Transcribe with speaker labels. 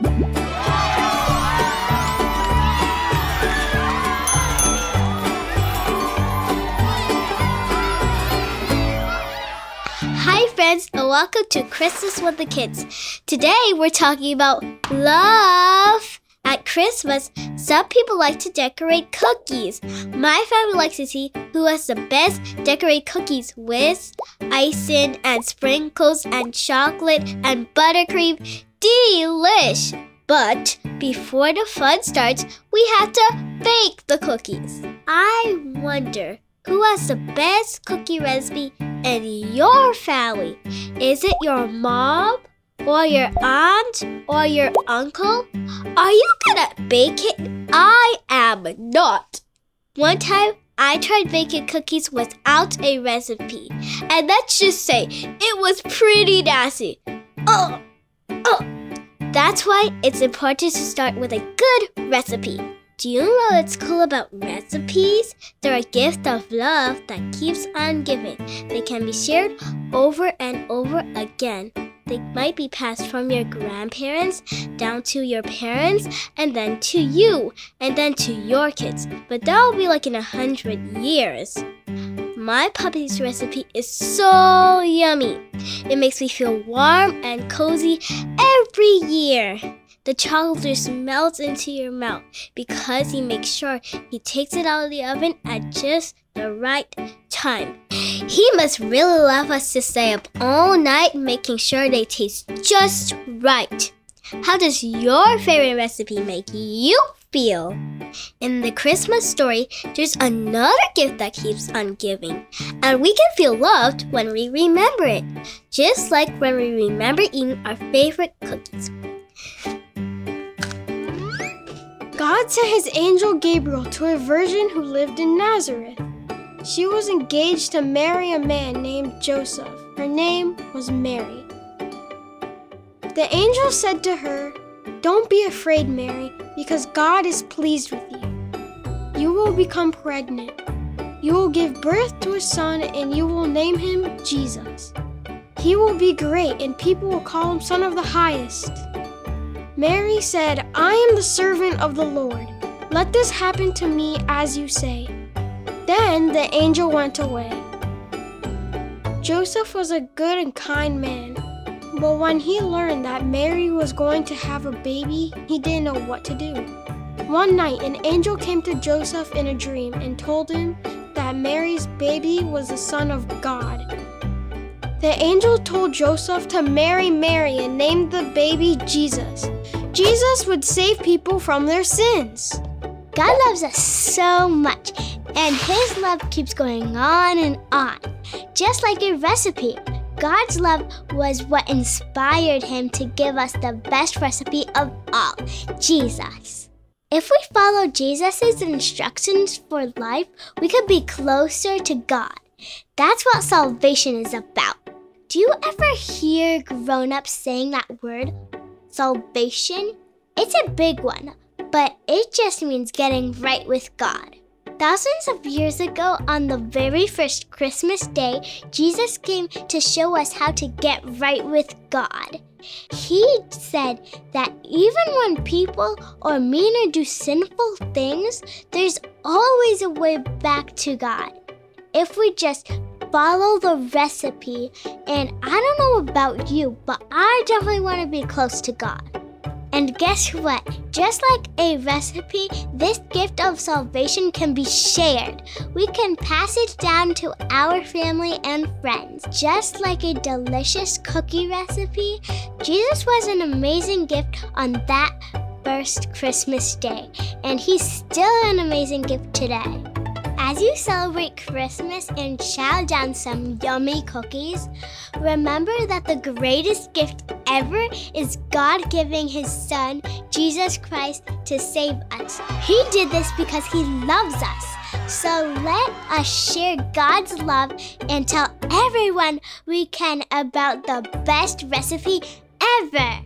Speaker 1: Hi friends, and welcome to Christmas with the Kids. Today we're talking about love. At Christmas, some people like to decorate cookies. My family likes to see who has the best decorated cookies with icing and sprinkles and chocolate and buttercream. Delish! But before the fun starts, we have to bake the cookies. I wonder who has the best cookie recipe in your family. Is it your mom? Or your aunt? Or your uncle? Are you good at baking? I am not. One time, I tried baking cookies without a recipe. And let's just say, it was pretty nasty. That's why it's important to start with a good recipe. Do you know what's cool about recipes? They're a gift of love that keeps on giving. They can be shared over and over again. They might be passed from your grandparents down to your parents and then to you and then to your kids. But that'll be like in 100 years. My puppy's recipe is so yummy. It makes me feel warm and cozy every year. The chocolate just melts into your mouth because he makes sure he takes it out of the oven at just the right time. He must really love us to stay up all night making sure they taste just right. How does your favorite recipe make you feel? In the Christmas story, there's another gift that keeps on giving. And we can feel loved when we remember it. Just like when we remember eating our favorite cookies.
Speaker 2: God sent his angel Gabriel to a virgin who lived in Nazareth. She was engaged to marry a man named Joseph. Her name was Mary. The angel said to her, "Don't be afraid, Mary, because God is pleased with you. You will become pregnant. You will give birth to a son, and you will name him Jesus. He will be great, and people will call him Son of the Highest." Mary said, "I am the servant of the Lord. Let this happen to me as you say." Then the angel went away. Joseph was a good and kind man, but when he learned that Mary was going to have a baby, he didn't know what to do. One night, an angel came to Joseph in a dream and told him that Mary's baby was the Son of God. The angel told Joseph to marry Mary and named the baby Jesus. Jesus would save people from their sins.
Speaker 1: God loves us so much, and his love keeps going on and on. Just like a recipe, God's love was what inspired him to give us the best recipe of all, Jesus. If we follow Jesus' instructions for life, we could be closer to God. That's what salvation is about. Do you ever hear grown-ups saying that word, salvation? It's a big one, but it just means getting right with God. Thousands of years ago, on the very first Christmas day, Jesus came to show us how to get right with God. He said that even when people are mean or do sinful things, there's always a way back to God. If we just follow the recipe, and I don't know about you, but I definitely want to be close to God. And guess what? Just like a recipe, this gift of salvation can be shared. We can pass it down to our family and friends. Just like a delicious cookie recipe, Jesus was an amazing gift on that first Christmas day. And he's still an amazing gift today. As you celebrate Christmas and chow down some yummy cookies, remember that the greatest gift ever is God giving his son, Jesus Christ, to save us. He did this because he loves us. So let us share God's love and tell everyone we can about the best recipe ever.